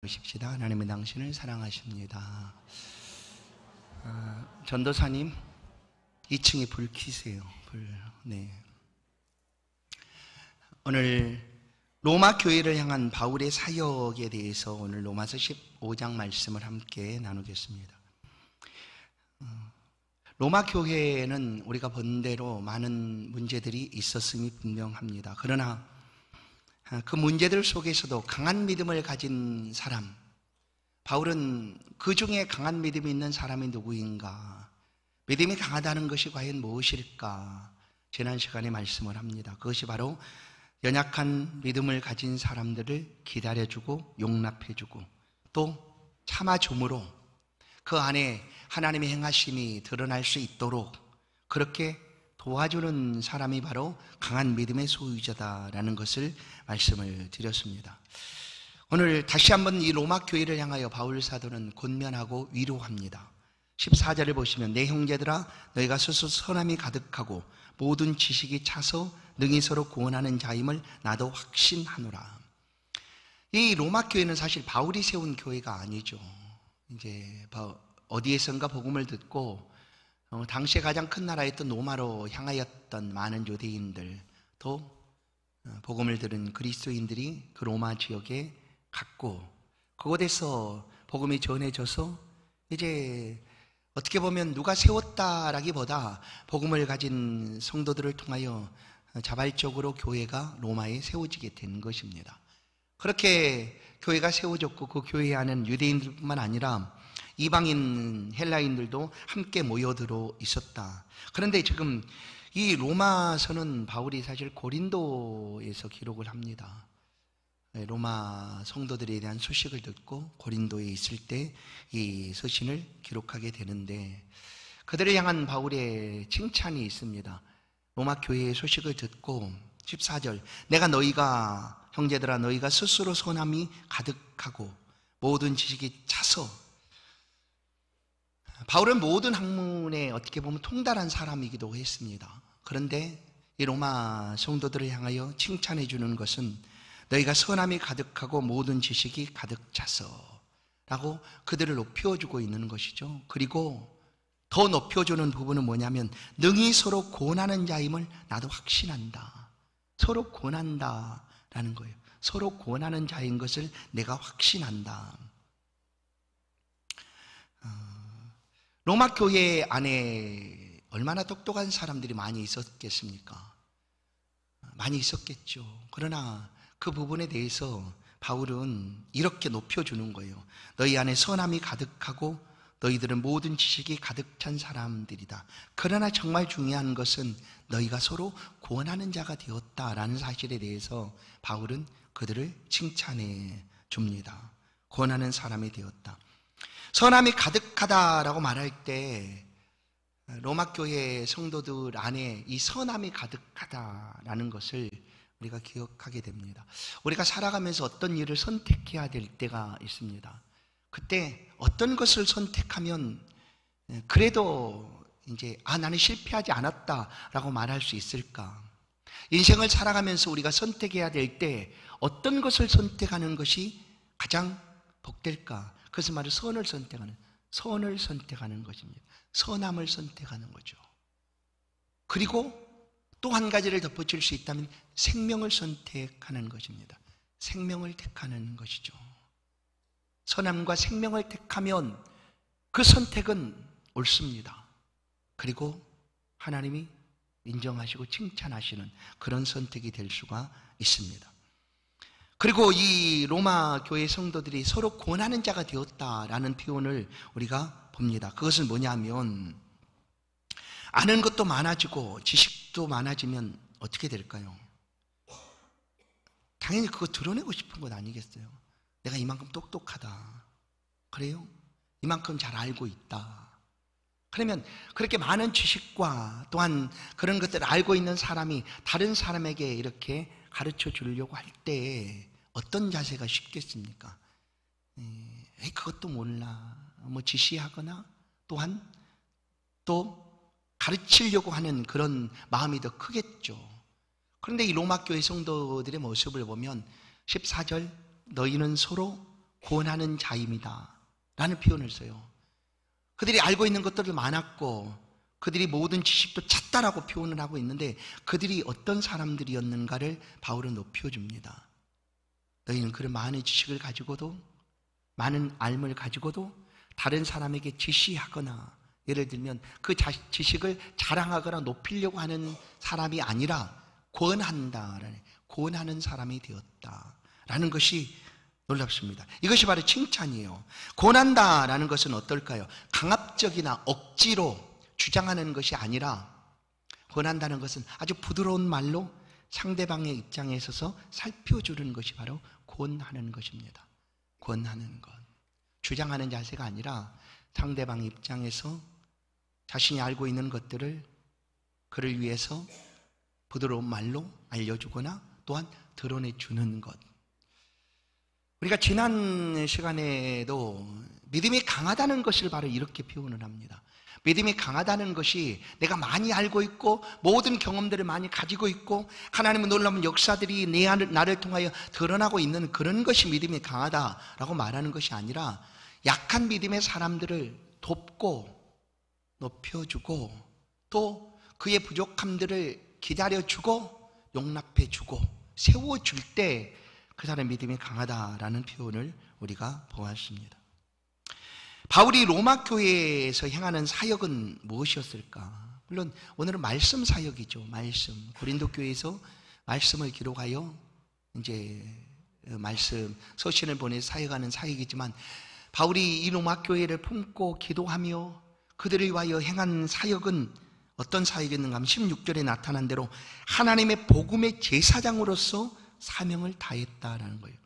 보십시다. 하나님은 당신을 사랑하십니다. 전도사님 2층에 불 켜세요. 네. 오늘 로마 교회를 향한 바울의 사역에 대해서 오늘 로마서 15장 말씀을 함께 나누겠습니다. 로마 교회에는 우리가 본 대로 많은 문제들이 있었음이 분명합니다. 그러나 그 문제들 속에서도 강한 믿음을 가진 사람, 바울은 그 중에 강한 믿음이 있는 사람이 누구인가, 믿음이 강하다는 것이 과연 무엇일까, 지난 시간에 말씀을 합니다. 그것이 바로 연약한 믿음을 가진 사람들을 기다려주고 용납해주고 또 참아줌으로 그 안에 하나님의 행하심이 드러날 수 있도록 그렇게 도와주는 사람이 바로 강한 믿음의 소유자다라는 것을 말씀을 드렸습니다. 오늘 다시 한번 이 로마 교회를 향하여 바울 사도는 권면하고 위로합니다. 14절을 보시면 내 형제들아 너희가 스스로 선함이 가득하고 모든 지식이 차서 능히 서로 구원하는 자임을 나도 확신하노라. 이 로마 교회는 사실 바울이 세운 교회가 아니죠. 이제 어디에선가 복음을 듣고 당시에 가장 큰 나라였던 로마로 향하였던 많은 유대인들 또 복음을 들은 그리스도인들이 그 로마 지역에 갔고 그곳에서 복음이 전해져서 이제 어떻게 보면 누가 세웠다라기보다 복음을 가진 성도들을 통하여 자발적으로 교회가 로마에 세워지게 된 것입니다. 그렇게 교회가 세워졌고 그 교회 안에는 유대인들뿐만 아니라 이방인 헬라인들도 함께 모여들어 있었다. 그런데 지금 이 로마서는 바울이 사실 고린도에서 기록을 합니다. 로마 성도들에 대한 소식을 듣고 고린도에 있을 때 이 서신을 기록하게 되는데 그들을 향한 바울의 칭찬이 있습니다. 로마 교회의 소식을 듣고 14절 내가 너희가 형제들아 너희가 스스로 선함이 가득하고 모든 지식이 차서 바울은 모든 학문에 어떻게 보면 통달한 사람이기도 했습니다. 그런데 이 로마 성도들을 향하여 칭찬해 주는 것은 너희가 선함이 가득하고 모든 지식이 가득 차서 라고 그들을 높여주고 있는 것이죠. 그리고 더 높여주는 부분은 뭐냐면 능히 서로 권하는 자임을 나도 확신한다. 서로 권한다라는 거예요. 서로 권하는 자인 것을 내가 확신한다. 로마 교회 안에 얼마나 똑똑한 사람들이 많이 있었겠습니까? 많이 있었겠죠. 그러나 그 부분에 대해서 바울은 이렇게 높여주는 거예요. 너희 안에 선함이 가득하고 너희들은 모든 지식이 가득 찬 사람들이다. 그러나 정말 중요한 것은 너희가 서로 구원하는 자가 되었다라는 사실에 대해서 바울은 그들을 칭찬해 줍니다. 구원하는 사람이 되었다. 선함이 가득하다라고 말할 때 로마 교회 성도들 안에 이 선함이 가득하다라는 것을 우리가 기억하게 됩니다. 우리가 살아가면서 어떤 일을 선택해야 될 때가 있습니다. 그때 어떤 것을 선택하면 그래도 이제 나는 실패하지 않았다라고 말할 수 있을까? 인생을 살아가면서 우리가 선택해야 될 때 어떤 것을 선택하는 것이 가장 복될까? 그것은 바로 선을 선택하는 것입니다. 선함을 선택하는 거죠. 그리고 또 한 가지를 덧붙일 수 있다면 생명을 선택하는 것입니다. 생명을 택하는 것이죠. 선함과 생명을 택하면 그 선택은 옳습니다. 그리고 하나님이 인정하시고 칭찬하시는 그런 선택이 될 수가 있습니다. 그리고 이 로마 교회 성도들이 서로 권하는 자가 되었다라는 표현을 우리가 봅니다. 그것은 뭐냐면 아는 것도 많아지고 지식도 많아지면 어떻게 될까요? 당연히 그거 드러내고 싶은 건 아니겠어요? 내가 이만큼 똑똑하다. 그래요? 이만큼 잘 알고 있다. 그러면 그렇게 많은 지식과 또한 그런 것들을 알고 있는 사람이 다른 사람에게 이렇게 가르쳐 주려고 할 때 어떤 자세가 쉽겠습니까? 그것도 몰라. 지시하거나 또한 또 가르치려고 하는 그런 마음이 더 크겠죠. 그런데 이 로마 교회 성도들의 모습을 보면 14절 너희는 서로 권하는 자임이다 라는 표현을 써요. 그들이 알고 있는 것들도 많았고 그들이 모든 지식도 찼다라고 표현을 하고 있는데 그들이 어떤 사람들이었는가를 바울은 높여줍니다. 너희는 그런 많은 지식을 가지고도 많은 알을 가지고도 다른 사람에게 지시하거나 예를 들면 그 지식을 자랑하거나 높이려고 하는 사람이 아니라 권하는 사람이 되었다라는 것이 놀랍습니다. 이것이 바로 칭찬이에요. 권한다라는 것은 어떨까요? 강압적이나 억지로 주장하는 것이 아니라 권한다는 것은 아주 부드러운 말로 상대방의 입장에 있어서 살펴주는 것이 바로 권하는 것입니다. 권하는 것. 주장하는 자세가 아니라 상대방의 입장에서 자신이 알고 있는 것들을 그를 위해서 부드러운 말로 알려주거나 또한 드러내주는 것. 우리가 지난 시간에도 믿음이 강하다는 것을 바로 이렇게 표현을 합니다. 믿음이 강하다는 것이 내가 많이 알고 있고 모든 경험들을 많이 가지고 있고 하나님의 놀라운 역사들이 나를 통하여 드러나고 있는 그런 것이 믿음이 강하다라고 말하는 것이 아니라 약한 믿음의 사람들을 돕고 높여주고 또 그의 부족함들을 기다려주고 용납해주고 세워줄 때 그 사람의 믿음이 강하다라는 표현을 우리가 보았습니다. 바울이 로마 교회에서 행하는 사역은 무엇이었을까? 물론 오늘은 말씀 사역이죠. 말씀. 고린도 교회에서 말씀을 기록하여 이제 말씀 서신을 보내서 사역하는 사역이지만 바울이 이 로마 교회를 품고 기도하며 그들을 위하여 행한 사역은 어떤 사역이었는가 하면 16절에 나타난 대로 하나님의 복음의 제사장으로서 사명을 다했다라는 거예요.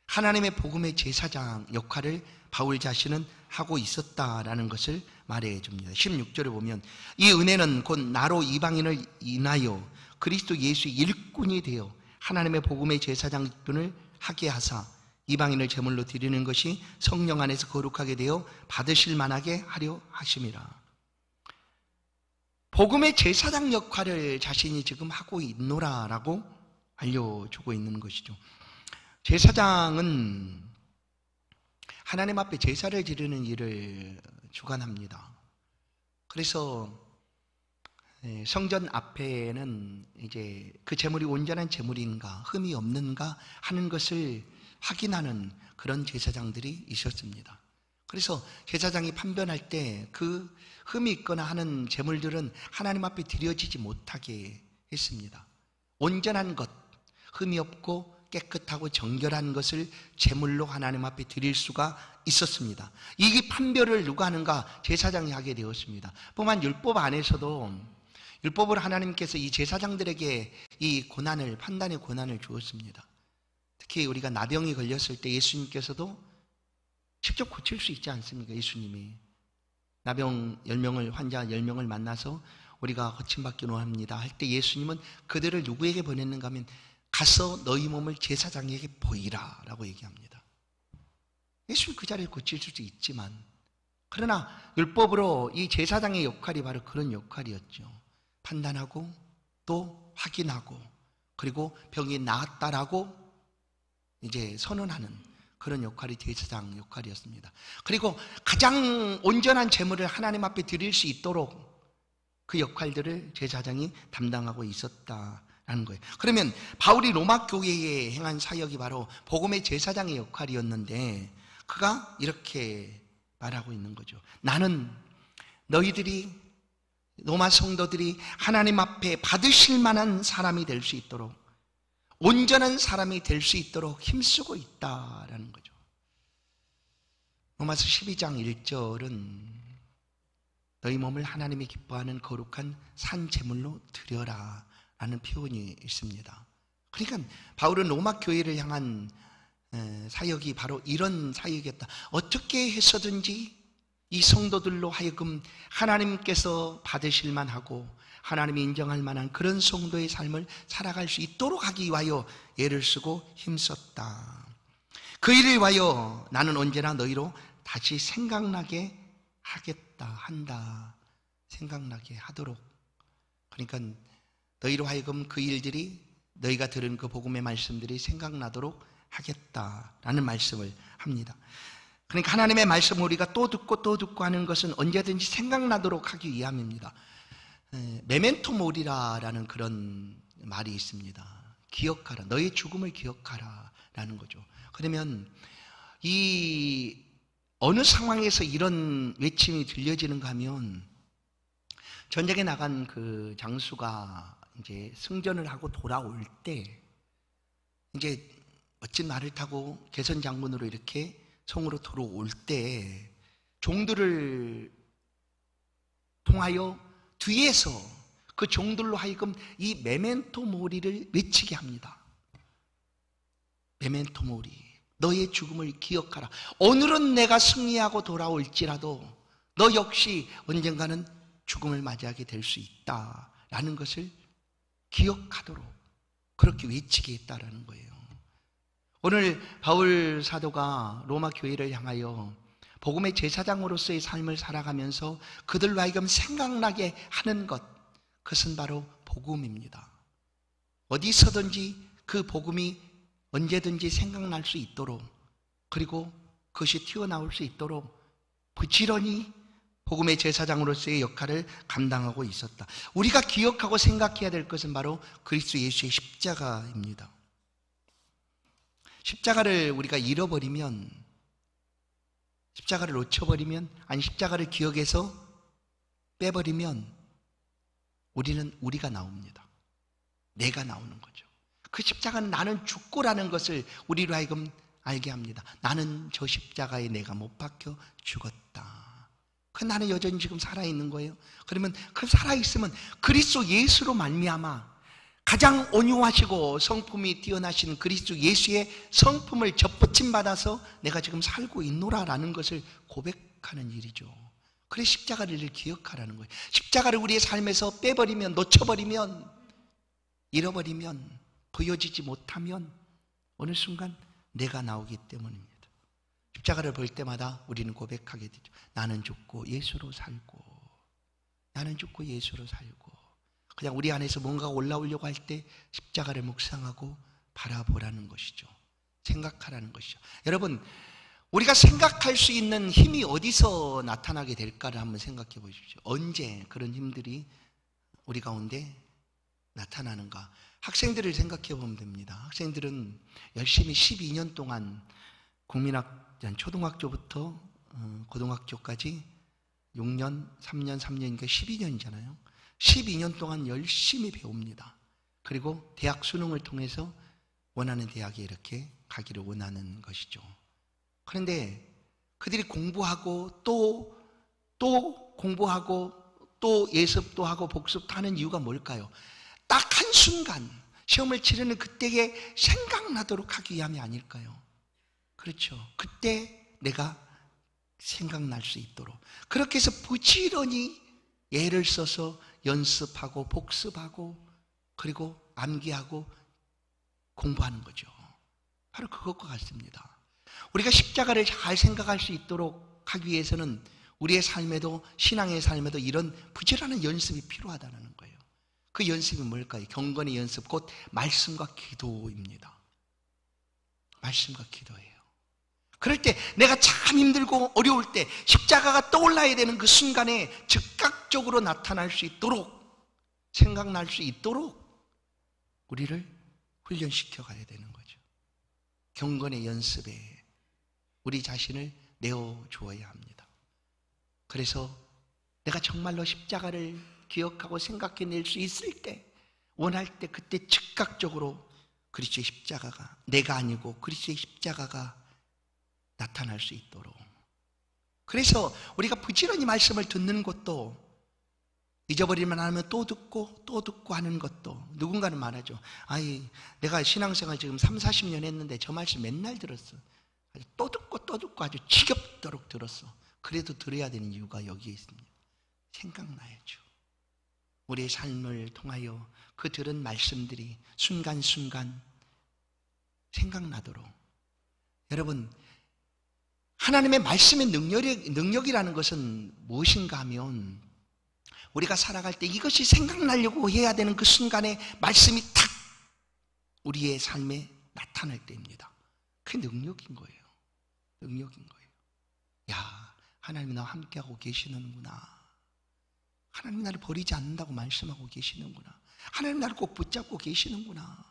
하나님의 복음의 제사장 역할을 바울 자신은 하고 있었다라는 것을 말해 줍니다. 16절에 보면 이 은혜는 곧 나로 이방인을 인하여 그리스도 예수의 일꾼이 되어 하나님의 복음의 제사장분을 하게 하사 이방인을 제물로 드리는 것이 성령 안에서 거룩하게 되어 받으실 만하게 하려 하심이라. 복음의 제사장 역할을 자신이 지금 하고 있노라라고 알려주고 있는 것이죠. 제사장은 하나님 앞에 제사를 드리는 일을 주관합니다. 그래서 성전 앞에는 이제 그 제물이 온전한 제물인가 흠이 없는가 하는 것을 확인하는 그런 제사장들이 있었습니다. 그래서 제사장이 판별할 때 그 흠이 있거나 하는 제물들은 하나님 앞에 드려지지 못하게 했습니다. 온전한 것, 흠이 없고 깨끗하고 정결한 것을 제물로 하나님 앞에 드릴 수가 있었습니다. 이 판별을 누가 하는가? 제사장이 하게 되었습니다. 뿐만 율법 안에서도 율법을 하나님께서 이 제사장들에게 이 고난을, 판단의 고난을 주었습니다. 특히 우리가 나병이 걸렸을 때 예수님께서도 직접 고칠 수 있지 않습니까? 예수님이 나병 10명을 환자 10명을 만나서 우리가 고침받기로 합니다 할 때 예수님은 그들을 누구에게 보냈는가 하면 가서 너희 몸을 제사장에게 보이라 라고 얘기합니다. 예수님 그 자리를 고칠 수도 있지만 그러나 율법으로 이 제사장의 역할이 바로 그런 역할이었죠. 판단하고 또 확인하고 그리고 병이 나았다라고 이제 선언하는 그런 역할이 제사장 역할이었습니다. 그리고 가장 온전한 제물을 하나님 앞에 드릴 수 있도록 그 역할들을 제사장이 담당하고 있었다라는 거예요. 그러면 바울이 로마 교회에 행한 사역이 바로 복음의 제사장의 역할이었는데 그가 이렇게 말하고 있는 거죠. 나는 너희들이 로마 성도들이 하나님 앞에 받으실 만한 사람이 될 수 있도록 온전한 사람이 될 수 있도록 힘쓰고 있다라는 거죠. 로마서 12장 1절은 너희 몸을 하나님이 기뻐하는 거룩한 산 제물로 드려라 라는 표현이 있습니다. 그러니까 바울은 로마 교회를 향한 사역이 바로 이런 사역이었다. 어떻게 해서든지 이 성도들로 하여금 하나님께서 받으실 만하고 하나님이 인정할 만한 그런 성도의 삶을 살아갈 수 있도록 하기 위하여 애를 쓰고 힘썼다. 그 일을 위하여 나는 언제나 너희로 다시 생각나게 한다. 생각나게 하도록. 그러니까 너희로 하여금 그 일들이 너희가 들은 그 복음의 말씀들이 생각나도록 하겠다라는 말씀을 합니다. 그러니까 하나님의 말씀을 우리가 또 듣고 하는 것은 언제든지 생각나도록 하기 위함입니다. 메멘토 모리라라는 그런 말이 있습니다. 기억하라, 너의 죽음을 기억하라 라는 거죠. 그러면 이 어느 상황에서 이런 외침이 들려지는가 하면, 전쟁에 나간 그 장수가 이제 승전을 하고 돌아올 때, 이제 멋진 말을 타고 개선 장군으로 이렇게 성으로 들어올 때, 종들을 통하여 뒤에서 그 종들로 하여금 이 메멘토 모리를 외치게 합니다. 메멘토 모리, 너의 죽음을 기억하라. 오늘은 내가 승리하고 돌아올지라도 너 역시 언젠가는 죽음을 맞이하게 될 수 있다라는 것을 기억하도록 그렇게 외치게 했다라는 거예요. 오늘 바울 사도가 로마 교회를 향하여 복음의 제사장으로서의 삶을 살아가면서 그들로 하여금 생각나게 하는 것, 그것은 바로 복음입니다. 어디서든지 그 복음이 언제든지 생각날 수 있도록, 그리고 그것이 튀어나올 수 있도록 부지런히 복음의 제사장으로서의 역할을 감당하고 있었다. 우리가 기억하고 생각해야 될 것은 바로 그리스도 예수의 십자가입니다. 십자가를 우리가 잃어버리면, 십자가를 놓쳐버리면, 아니 십자가를 기억해서 빼버리면 우리는 우리가 나옵니다. 내가 나오는 거죠. 그 십자가는 나는 죽고라는 것을 우리로 하여금 알게 합니다. 나는 저 십자가에 내가 못 박혀 죽었다. 그 나는 여전히 지금 살아있는 거예요. 그러면 그 살아있으면 그리스도 예수로 말미암아 가장 온유하시고 성품이 뛰어나신 그리스도 예수의 성품을 접붙임 받아서 내가 지금 살고 있노라라는 것을 고백하는 일이죠. 그래서 십자가를 기억하라는 거예요. 십자가를 우리의 삶에서 빼버리면, 놓쳐버리면, 잃어버리면, 보여지지 못하면 어느 순간 내가 나오기 때문입니다. 십자가를 볼 때마다 우리는 고백하게 되죠. 나는 죽고 예수로 살고, 나는 죽고 예수로 살고. 그냥 우리 안에서 뭔가 올라오려고 할 때 십자가를 묵상하고 바라보라는 것이죠. 생각하라는 것이죠. 여러분, 우리가 생각할 수 있는 힘이 어디서 나타나게 될까를 한번 생각해 보십시오. 언제 그런 힘들이 우리 가운데 나타나는가? 학생들을 생각해 보면 됩니다. 학생들은 열심히 12년 동안 초등학교부터 고등학교까지 6년, 3년, 3년이니까 12년이잖아요. 12년 동안 열심히 배웁니다. 그리고 대학 수능을 통해서 원하는 대학에 이렇게 가기를 원하는 것이죠. 그런데 그들이 공부하고 또 공부하고 또 예습도 하고 복습도 하는 이유가 뭘까요? 딱 한순간 시험을 치르는 그때에 생각나도록 하기 위함이 아닐까요? 그렇죠. 그때 내가 생각날 수 있도록 그렇게 해서 부지런히 애를 써서 연습하고 복습하고 그리고 암기하고 공부하는 거죠. 바로 그것과 같습니다. 우리가 십자가를 잘 생각할 수 있도록 하기 위해서는 우리의 삶에도, 신앙의 삶에도 이런 부지런한 연습이 필요하다는 거예요. 그 연습이 뭘까요? 경건의 연습, 곧 말씀과 기도입니다. 말씀과 기도예요. 그럴 때 내가 참 힘들고 어려울 때 십자가가 떠올라야 되는 그 순간에 즉각적으로 나타날 수 있도록, 생각날 수 있도록 우리를 훈련시켜 가야 되는 거죠. 경건의 연습에 우리 자신을 내어주어야 합니다. 그래서 내가 정말로 십자가를 기억하고 생각해낼 수 있을 때, 원할 때 그때 즉각적으로 그리스도의 십자가가, 내가 아니고 그리스도의 십자가가 나타날 수 있도록. 그래서 우리가 부지런히 말씀을 듣는 것도, 잊어버리면 하면 또 듣고 하는 것도, 누군가는 말하죠. 아이, 내가 신앙생활 지금 30-40년 했는데 저 말씀 맨날 들었어. 또 듣고 아주 지겹도록 들었어. 그래도 들어야 되는 이유가 여기에 있습니다. 생각나야죠. 우리의 삶을 통하여 그 들은 말씀들이 순간순간 생각나도록. 여러분, 하나님의 말씀의 능력이라는 것은 무엇인가 하면, 우리가 살아갈 때 이것이 생각나려고 해야 되는 그 순간에 말씀이 탁 우리의 삶에 나타날 때입니다. 그게 능력인 거예요. 능력인 거예요. 야, 하나님이 나와 함께하고 계시는구나. 하나님 나를 버리지 않는다고 말씀하고 계시는구나. 하나님 나를 꼭 붙잡고 계시는구나.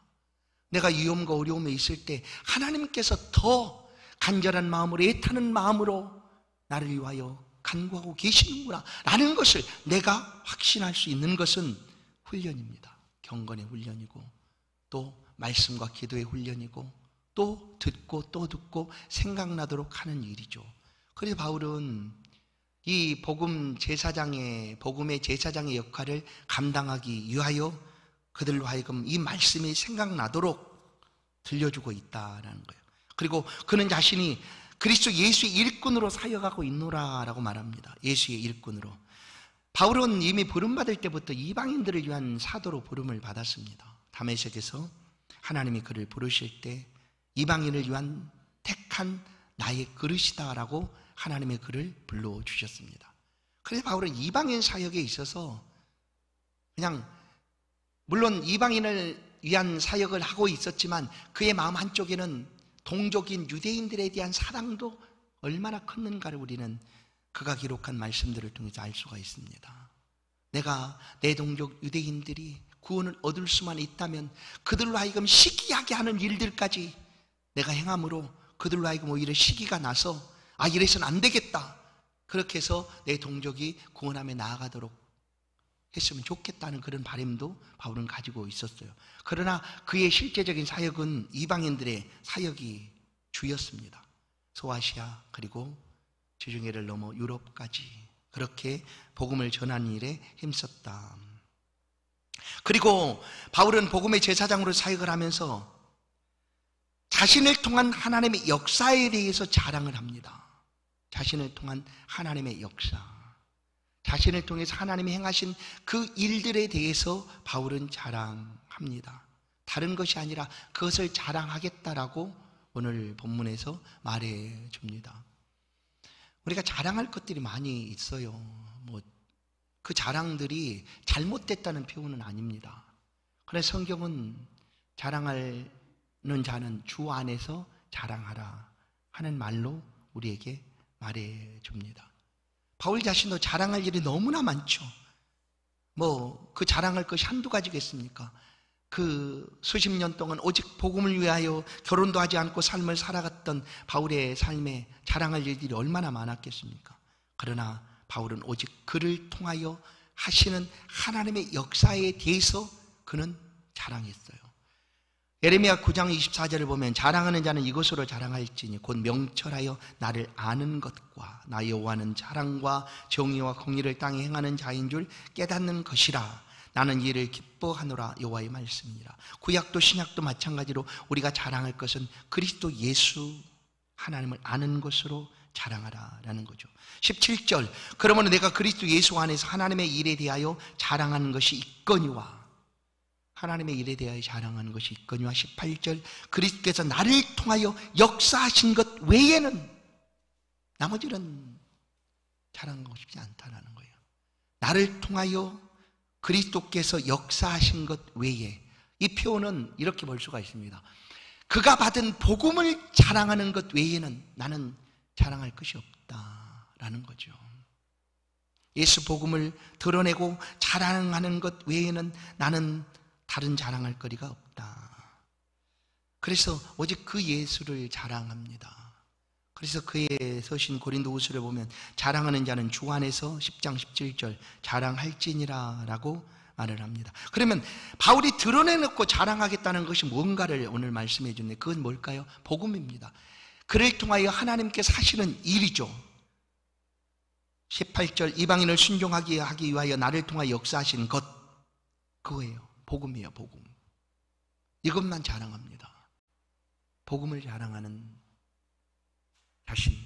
내가 위험과 어려움에 있을 때 하나님께서 더 간절한 마음으로, 애타는 마음으로 나를 위하여 간구하고 계시는구나 라는 것을 내가 확신할 수 있는 것은 훈련입니다. 경건의 훈련이고, 또 말씀과 기도의 훈련이고, 또 듣고 또 듣고 생각나도록 하는 일이죠. 그래서 바울은 이 복음의 제사장의 역할을 감당하기 위하여 그들로 하여금 이 말씀이 생각나도록 들려주고 있다라는 거예요. 그리고 그는 자신이 그리스도 예수의 일꾼으로 사역하고 있노라라고 말합니다. 예수의 일꾼으로. 바울은 이미 부름받을 때부터 이방인들을 위한 사도로 부름을 받았습니다. 다메섹에서 하나님이 그를 부르실 때 이방인을 위한 택한 나의 그릇이다라고 하나님의 그를 불러주셨습니다. 그래서 바울은 이방인 사역에 있어서 그냥 물론 이방인을 위한 사역을 하고 있었지만 그의 마음 한쪽에는 동족인 유대인들에 대한 사랑도 얼마나 컸는가를 우리는 그가 기록한 말씀들을 통해서 알 수가 있습니다. 내가 내 동족 유대인들이 구원을 얻을 수만 있다면 그들로 하여금 시기하게 하는 일들까지 내가 행함으로 그들로 하여금 오히려 시기가 나서 이래서는 안 되겠다, 그렇게 해서 내 동족이 구원함에 나아가도록 했으면 좋겠다는 그런 바람도 바울은 가지고 있었어요. 그러나 그의 실제적인 사역은 이방인들의 사역이 주였습니다. 소아시아 그리고 지중해를 넘어 유럽까지 그렇게 복음을 전하는 일에 힘썼다. 그리고 바울은 복음의 제사장으로 사역을 하면서 자신을 통한 하나님의 역사에 대해서 자랑을 합니다. 자신을 통한 하나님의 역사, 자신을 통해서 하나님이 행하신 그 일들에 대해서 바울은 자랑합니다. 다른 것이 아니라 그것을 자랑하겠다라고 오늘 본문에서 말해줍니다. 우리가 자랑할 것들이 많이 있어요. 그 자랑들이 잘못됐다는 표현은 아닙니다. 그래서 성경은 자랑하는 자는 주 안에서 자랑하라 하는 말로 우리에게 말해줍니다. 바울 자신도 자랑할 일이 너무나 많죠. 그 자랑할 것이 한두 가지겠습니까? 그 수십 년 동안 오직 복음을 위하여 결혼도 하지 않고 삶을 살아갔던 바울의 삶에 자랑할 일들이 얼마나 많았겠습니까? 그러나 바울은 오직 그를 통하여 하시는 하나님의 역사에 대해서 그는 자랑했어요. 예레미야 9장 24절을 보면 자랑하는 자는 이것으로 자랑할지니 곧 명철하여 나를 아는 것과 나 여호와는 자랑과 정의와 공의를 땅에 행하는 자인 줄 깨닫는 것이라. 나는 이를 기뻐하노라. 여호와의 말씀이니라. 구약도 신약도 마찬가지로 우리가 자랑할 것은 그리스도 예수 하나님을 아는 것으로 자랑하라라는 거죠. 17절 그러므로 내가 그리스도 예수 안에서 하나님의 일에 대하여 자랑하는 것이 있거니와, 하나님의 일에 대하여 자랑하는 것이 있거니와 18절 그리스도께서 나를 통하여 역사하신 것 외에는 나머지는 자랑하고 싶지 않다라는 거예요. 나를 통하여 그리스도께서 역사하신 것 외에, 이 표현은 이렇게 볼 수가 있습니다. 그가 받은 복음을 자랑하는 것 외에는 나는 자랑할 것이 없다라는 거죠. 예수 복음을 드러내고 자랑하는 것 외에는 나는 다른 자랑할 거리가 없다. 그래서 오직 그 예수를 자랑합니다. 그래서 그의 서신 고린도후서를 보면 자랑하는 자는 주 안에서 10장 17절 자랑할지니라 라고 말을 합니다. 그러면 바울이 드러내놓고 자랑하겠다는 것이 뭔가를 오늘 말씀해 주는데 그건 뭘까요? 복음입니다. 그를 통하여 하나님께서 하시는 일이죠. 18절 이방인을 순종하게 하기 위하여 나를 통하여 역사하신 것, 그거예요. 복음이에요. 복음. 이것만 자랑합니다. 복음을 자랑하는 자신,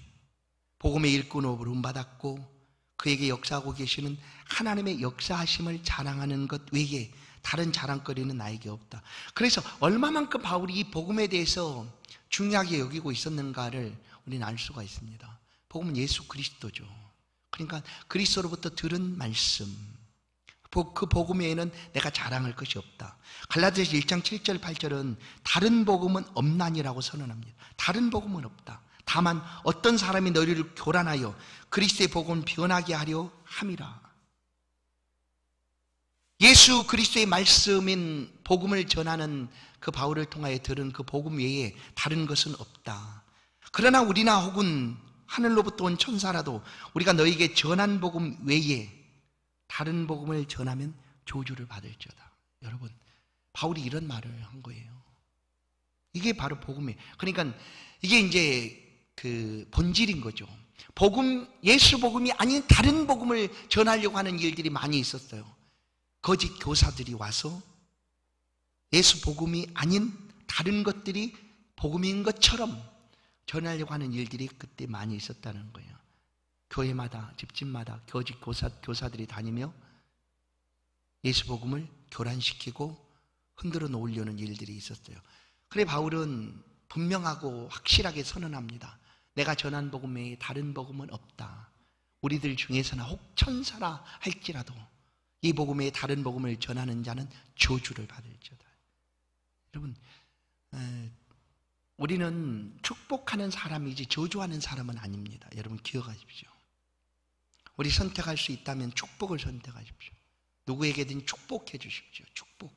복음의 일꾼으로 부름받았고 그에게 역사하고 계시는 하나님의 역사하심을 자랑하는 것 외에 다른 자랑거리는 나에게 없다. 그래서 얼마만큼 바울이 이 복음에 대해서 중요하게 여기고 있었는가를 우리는 알 수가 있습니다. 복음은 예수 그리스도죠. 그러니까 그리스도로부터 들은 말씀, 그 복음 외에는 내가 자랑할 것이 없다. 갈라디아서 1장 7절 8절은 다른 복음은 없나니라고 선언합니다. 다른 복음은 없다. 다만 어떤 사람이 너희를 교란하여 그리스도의 복음을 변하게 하려 함이라. 예수 그리스도의 말씀인 복음을 전하는 그 바울을 통하여 들은 그 복음 외에 다른 것은 없다. 그러나 우리나 혹은 하늘로부터 온 천사라도 우리가 너희에게 전한 복음 외에 다른 복음을 전하면 저주를 받을지어다. 여러분, 바울이 이런 말을 한 거예요. 이게 바로 복음이에요. 그러니까 이게 이제 그 본질인 거죠. 복음, 예수 복음이 아닌 다른 복음을 전하려고 하는 일들이 많이 있었어요. 거짓 교사들이 와서 예수 복음이 아닌 다른 것들이 복음인 것처럼 전하려고 하는 일들이 그때 많이 있었다는 거예요. 교회마다, 집집마다 거짓 교사들이 다니며 예수 복음을 교란시키고 흔들어 놓으려는 일들이 있었어요. 그래 바울은 분명하고 확실하게 선언합니다. 내가 전한 복음 외에 다른 복음은 없다. 우리들 중에서나 혹 천사라 할지라도 이 복음 외에 다른 복음을 전하는 자는 저주를 받을지어다. 여러분, 우리는 축복하는 사람이지 저주하는 사람은 아닙니다. 여러분 기억하십시오. 우리 선택할 수 있다면 축복을 선택하십시오. 누구에게든 축복해 주십시오. 축복.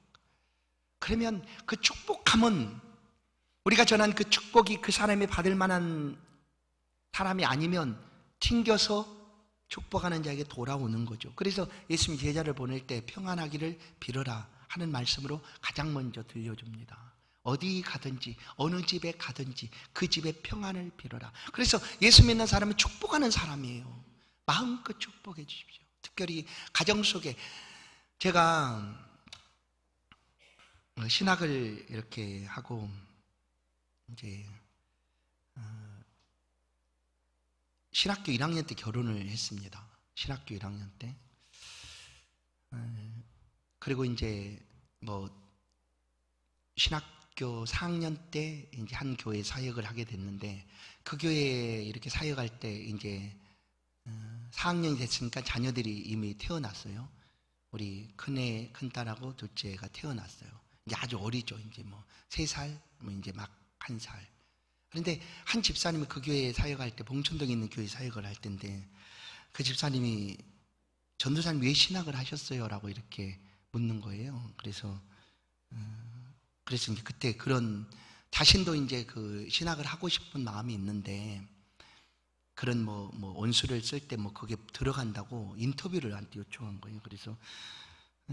그러면 그 축복함은 우리가 전한 그 축복이 그 사람이 받을 만한 사람이 아니면 튕겨서 축복하는 자에게 돌아오는 거죠. 그래서 예수님 제자를 보낼 때 평안하기를 빌어라 하는 말씀으로 가장 먼저 들려줍니다. 어디 가든지 어느 집에 가든지 그 집에 평안을 빌어라. 그래서 예수 믿는 사람은 축복하는 사람이에요. 마음껏 축복해 주십시오. 특별히 가정 속에 제가 신학을 이렇게 하고 이제 신학교 1학년 때 결혼을 했습니다. 신학교 1학년 때. 그리고 이제 뭐 신학교 4학년 때 이제 한 교회 사역을 하게 됐는데 그 교회에 이렇게 사역할 때 이제 4학년이 됐으니까 자녀들이 이미 태어났어요. 우리 큰딸하고 둘째가 태어났어요. 이제 아주 어리죠. 이제 뭐 3살, 뭐 이제 막 1살. 그런데 한 집사님이 그 교회에 사역할 때, 봉천동에 있는 교회 사역을 할 때인데 그 집사님이 전도사님 왜 신학을 하셨어요? 라고 이렇게 묻는 거예요. 그래서 이제 그때 그런 자신도 이제 그 신학을 하고 싶은 마음이 있는데 그런 뭐 원수를 쓸 때 뭐 그게 들어간다고 인터뷰를 한테 요청한 거예요. 그래서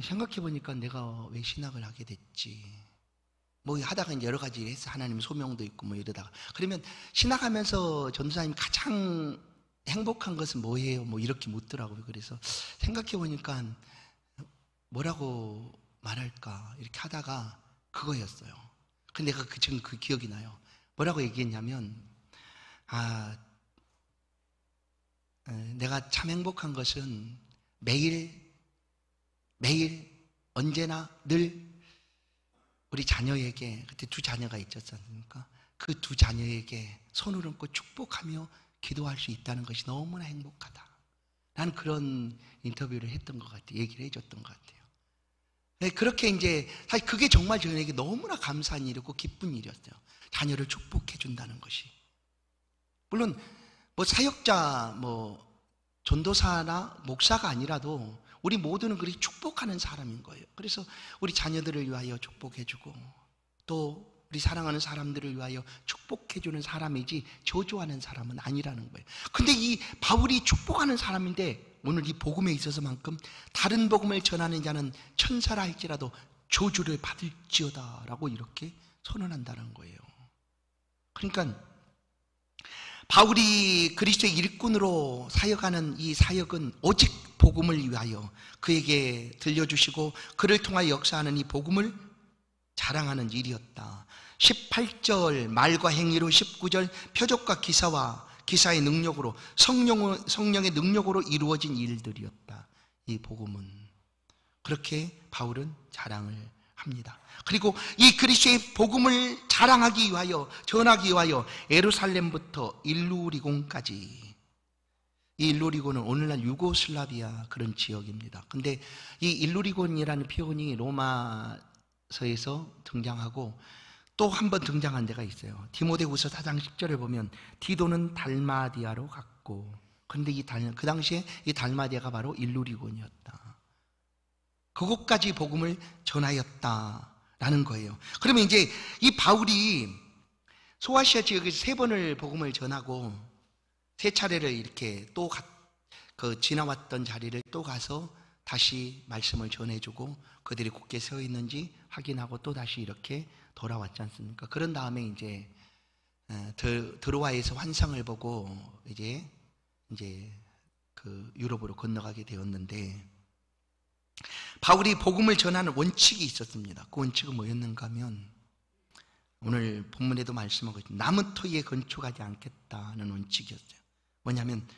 생각해 보니까 내가 왜 신학을 하게 됐지? 뭐 하다가 이제 여러 가지 해서 하나님 소명도 있고 뭐 이러다가 그러면 신학하면서 전도사님이 가장 행복한 것은 뭐예요? 뭐 이렇게 묻더라고요. 그래서 생각해 보니까 뭐라고 말할까 이렇게 하다가 그거였어요. 근데 내가 지금 그 기억이 나요. 뭐라고 얘기했냐면 내가 참 행복한 것은 매일 언제나 늘 우리 자녀에게 그때 2 자녀가 있었지 않습니까? 그 2 자녀에게 손을 얹고 축복하며 기도할 수 있다는 것이 너무나 행복하다. 난 그런 인터뷰를 했던 것 같아요. 얘기를 해줬던 것 같아요. 네, 그렇게 이제 사실 그게 정말 저에게 너무나 감사한 일이고 기쁜 일이었어요. 자녀를 축복해 준다는 것이. 물론 뭐 사역자, 뭐 전도사나 목사가 아니라도 우리 모두는 그렇게 축복하는 사람인 거예요. 그래서 우리 자녀들을 위하여 축복해주고 또 우리 사랑하는 사람들을 위하여 축복해주는 사람이지 저주하는 사람은 아니라는 거예요. 근데 이 바울이 축복하는 사람인데 오늘 이 복음에 있어서만큼 다른 복음을 전하는 자는 천사라 할지라도 저주를 받을지어다 라고 이렇게 선언한다는 거예요. 그러니까 바울이 그리스도의 일꾼으로 사역하는 이 사역은 오직 복음을 위하여 그에게 들려주시고 그를 통하여 역사하는 이 복음을 자랑하는 일이었다. 18절 말과 행위로 19절 표적과 기사의 능력으로 성령의 능력으로 이루어진 일들이었다. 이 복음은 그렇게 바울은 자랑을 합니다. 그리고 이 그리스도의 복음을 자랑하기 위하여 전하기 위하여 예루살렘부터 일루리공까지 이 일루리곤은 오늘날 유고슬라비아 그런 지역입니다. 근데 이 일루리곤이라는 표현이 로마서에서 등장하고 또 한 번 등장한 데가 있어요. 디모데후서 4장 10절에 보면 디도는 달마디아로 갔고, 근데 그 당시에 이 달마디아가 바로 일루리곤이었다. 그곳까지 복음을 전하였다라는 거예요. 그러면 이제 이 바울이 소아시아 지역에서 3번을 복음을 전하고 3차례를 이렇게 또 지나왔던 자리를 또 가서 다시 말씀을 전해주고 그들이 굳게 서 있는지 확인하고 또 다시 이렇게 돌아왔지 않습니까? 그런 다음에 이제 드로아에서 환상을 보고 이제 그 유럽으로 건너가게 되었는데, 바울이 복음을 전하는 원칙이 있었습니다. 그 원칙은 뭐였는가 하면 오늘 본문에도 말씀하고 있습니다. 나무 터위에 건축하지 않겠다는 원칙이었어요. 뭐냐면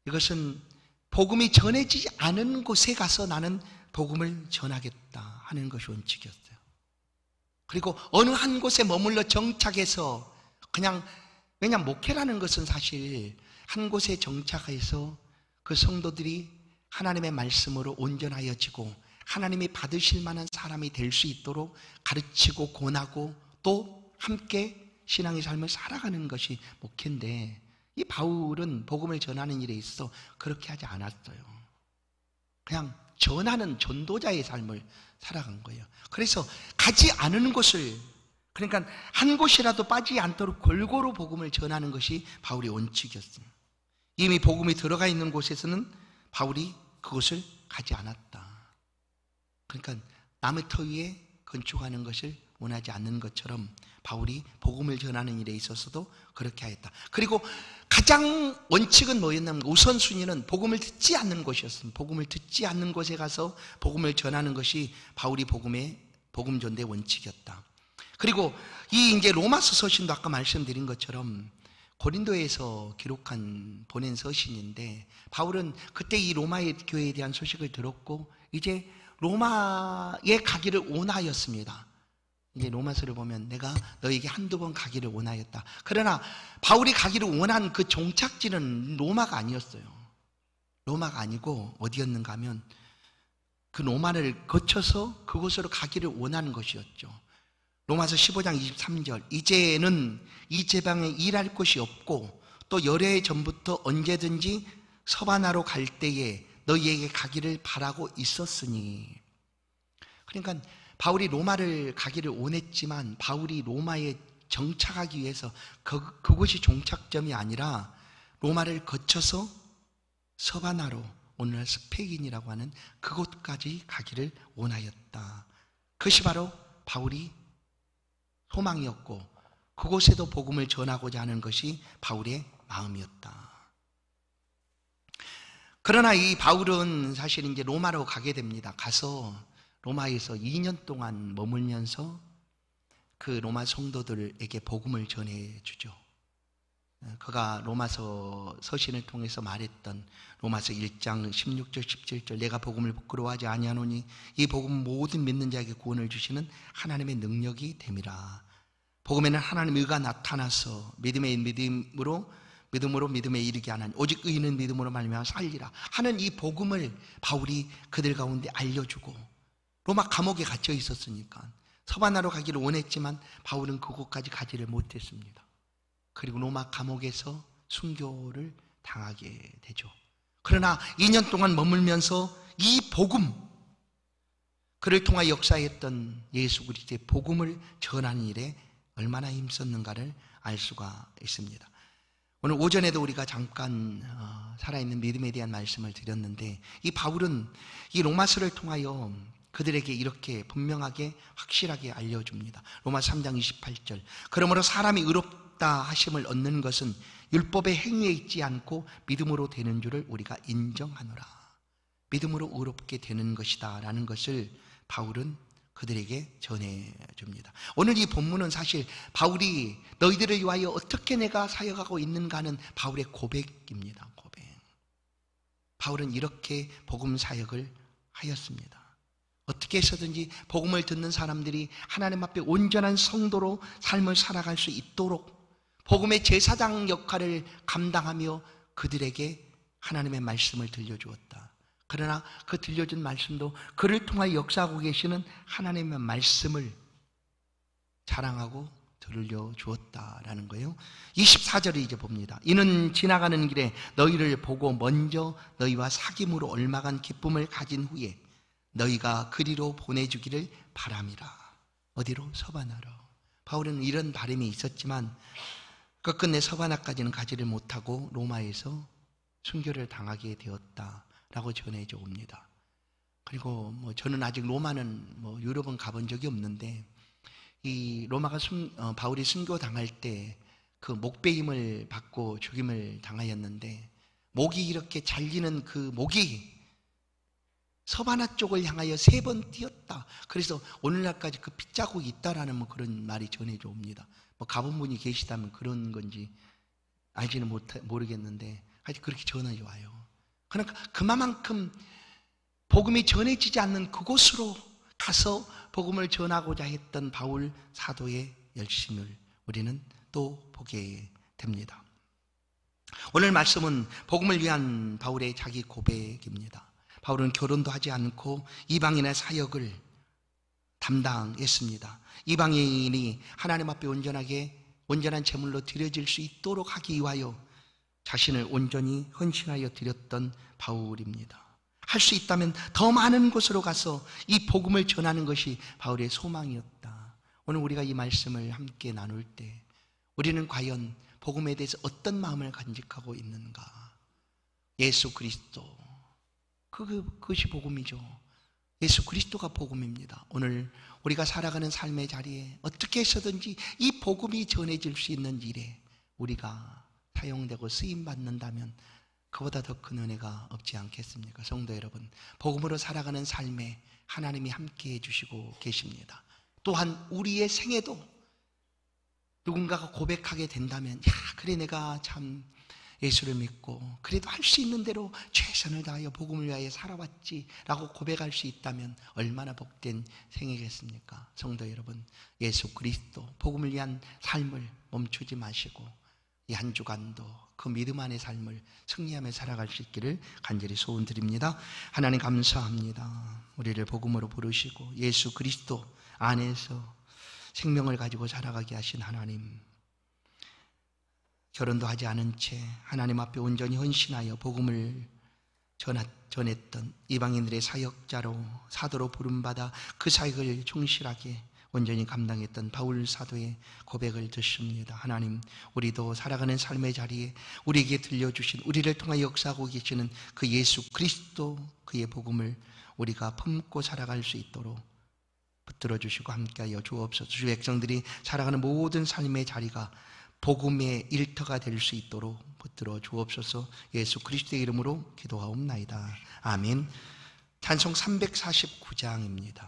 이것은 복음이 전해지지 않은 곳에 가서 나는 복음을 전하겠다 하는 것이 원칙이었어요. 그리고 어느 한 곳에 머물러 정착해서 왜냐하면 목회라는 것은 사실 한 곳에 정착해서 그 성도들이 하나님의 말씀으로 온전하여지고 하나님이 받으실 만한 사람이 될 수 있도록 가르치고 권하고 또 함께 신앙의 삶을 살아가는 것이 목회인데, 이 바울은 복음을 전하는 일에 있어서 그렇게 하지 않았어요. 그냥 전하는 전도자의 삶을 살아간 거예요. 그래서 가지 않은 곳을, 그러니까 한 곳이라도 빠지지 않도록 골고루 복음을 전하는 것이 바울의 원칙이었습니다. 이미 복음이 들어가 있는 곳에서는 바울이 그곳을 가지 않았다. 그러니까 남의 터 위에 건축하는 것을 원하지 않는 것처럼 바울이 복음을 전하는 일에 있어서도 그렇게 하였다. 그리고 가장 원칙은 뭐였냐면 우선순위는 복음을 듣지 않는 곳이었습니다. 복음을 듣지 않는 곳에 가서 복음을 전하는 것이 바울이 복음 전도의 원칙이었다. 그리고 이 이제 로마서 서신도 아까 말씀드린 것처럼 고린도에서 보낸 서신인데, 바울은 그때 이 로마의 교회에 대한 소식을 들었고 이제 로마에 가기를 원하였습니다. 이제 로마서를 보면 내가 너에게 한두 번 가기를 원하였다. 그러나 바울이 가기를 원한 그 종착지는 로마가 아니었어요. 로마가 아니고 어디였는가 하면 그 로마를 거쳐서 그곳으로 가기를 원하는 것이었죠. 로마서 15장 23절, 이제는 이 지방에 일할 곳이 없고 또 여러 해 전부터 언제든지 서바나로 갈 때에 너희에게 가기를 바라고 있었으니. 그러니까 바울이 로마를 가기를 원했지만 바울이 로마에 정착하기 위해서 그곳이 종착점이 아니라 로마를 거쳐서 서바나로, 오늘날 스페인이라고 하는 그곳까지 가기를 원하였다. 그것이 바로 바울이 소망이었고 그곳에도 복음을 전하고자 하는 것이 바울의 마음이었다. 그러나 이 바울은 사실 이제 로마로 가게 됩니다. 가서 로마에서 2년 동안 머물면서 그 로마 성도들에게 복음을 전해주죠. 그가 로마서 서신을 통해서 말했던 로마서 1장 16절 17절, 내가 복음을 부끄러워하지 아니하노니 이 복음은 모든 믿는 자에게 구원을 주시는 하나님의 능력이 됨이라. 복음에는 하나님의 의가 나타나서 믿음으로 믿음에 이르게 하나니 오직 의인은 믿음으로 말미암아 살리라 하는 이 복음을 바울이 그들 가운데 알려주고, 로마 감옥에 갇혀 있었으니까 서바나로 가기를 원했지만 바울은 그곳까지 가지를 못했습니다. 그리고 로마 감옥에서 순교를 당하게 되죠. 그러나 2년 동안 머물면서 이 복음, 그를 통하여 역사했던 예수 그리스도의 복음을 전하는 일에 얼마나 힘썼는가를 알 수가 있습니다. 오늘 오전에도 우리가 잠깐 살아있는 믿음에 대한 말씀을 드렸는데, 이 바울은 이 로마서를 통하여 그들에게 이렇게 분명하게 확실하게 알려줍니다. 로마서 3장 28절, 그러므로 사람이 의롭다 하심을 얻는 것은 율법의 행위에 있지 않고 믿음으로 되는 줄을 우리가 인정하노라. 믿음으로 의롭게 되는 것이다 라는 것을 바울은 그들에게 전해줍니다. 오늘 이 본문은 사실 바울이 너희들을 위하여 어떻게 내가 사역하고 있는가 하는 바울의 고백입니다. 고백. 바울은 이렇게 복음 사역을 하였습니다. 어떻게 해서든지 복음을 듣는 사람들이 하나님 앞에 온전한 성도로 삶을 살아갈 수 있도록 복음의 제사장 역할을 감당하며 그들에게 하나님의 말씀을 들려주었다. 그러나 그 들려준 말씀도 그를 통하여 역사하고 계시는 하나님의 말씀을 자랑하고 들려주었다라는 거예요. 24절을 이제 봅니다. 이는 지나가는 길에 너희를 보고 먼저 너희와 사귐으로 얼마간 기쁨을 가진 후에 너희가 그리로 보내주기를 바람이라. 어디로? 서바나로. 바울은 이런 바람이 있었지만 끝끝내 서바나까지는 가지를 못하고 로마에서 순교를 당하게 되었다라고 전해져 옵니다. 그리고 저는 아직 로마는 유럽은 가본 적이 없는데 이 로마가 바울이 순교 당할 때 그 목베임을 받고 죽임을 당하였는데 목이 이렇게 잘리는 그 목이 서바나 쪽을 향하여 3번 뛰었다. 그래서 오늘날까지 그 핏자국이 있다라는 그런 말이 전해져 옵니다. 가본 분이 계시다면 그런 건지 알지는 모르겠는데 하여튼 그렇게 전해져 와요. 그러니까 그만큼 복음이 전해지지 않는 그곳으로 가서 복음을 전하고자 했던 바울 사도의 열심을 우리는 또 보게 됩니다. 오늘 말씀은 복음을 위한 바울의 자기 고백입니다. 바울은 결혼도 하지 않고 이방인의 사역을 담당했습니다. 이방인이 하나님 앞에 온전한 제물로 드려질 수 있도록 하기 위하여 자신을 온전히 헌신하여 드렸던 바울입니다. 할 수 있다면 더 많은 곳으로 가서 이 복음을 전하는 것이 바울의 소망이었다. 오늘 우리가 이 말씀을 함께 나눌 때 우리는 과연 복음에 대해서 어떤 마음을 간직하고 있는가? 예수 그리스도, 그것이 복음이죠. 예수 그리스도가 복음입니다. 오늘 우리가 살아가는 삶의 자리에 어떻게 해서든지 이 복음이 전해질 수 있는 일에 우리가 사용되고 쓰임받는다면 그보다 더 큰 은혜가 없지 않겠습니까? 성도 여러분, 복음으로 살아가는 삶에 하나님이 함께 해주시고 계십니다. 또한 우리의 생애도 누군가가 고백하게 된다면 그래 내가 참 예수를 믿고 그래도 할 수 있는 대로 최선을 다하여 복음을 위하여 살아왔지 라고 고백할 수 있다면 얼마나 복된 생이겠습니까? 성도 여러분, 예수 그리스도 복음을 위한 삶을 멈추지 마시고 이 한 주간도 그 믿음 안의 삶을 승리하며 살아갈 수 있기를 간절히 소원드립니다. 하나님 감사합니다. 우리를 복음으로 부르시고 예수 그리스도 안에서 생명을 가지고 살아가게 하신 하나님, 결혼도 하지 않은 채 하나님 앞에 온전히 헌신하여 복음을 전했던 이방인들의 사역자로 사도로 부름받아 그 사역을 충실하게 온전히 감당했던 바울 사도의 고백을 듣습니다. 하나님, 우리도 살아가는 삶의 자리에 우리에게 들려주신, 우리를 통하여 역사하고 계시는 그 예수 그리스도 그의 복음을 우리가 품고 살아갈 수 있도록 붙들어 주시고 함께하여 주옵소서. 주의 백성들이 살아가는 모든 삶의 자리가 복음의 일터가 될 수 있도록 붙들어 주옵소서. 예수 그리스도의 이름으로 기도하옵나이다. 아멘. 찬송 349장입니다.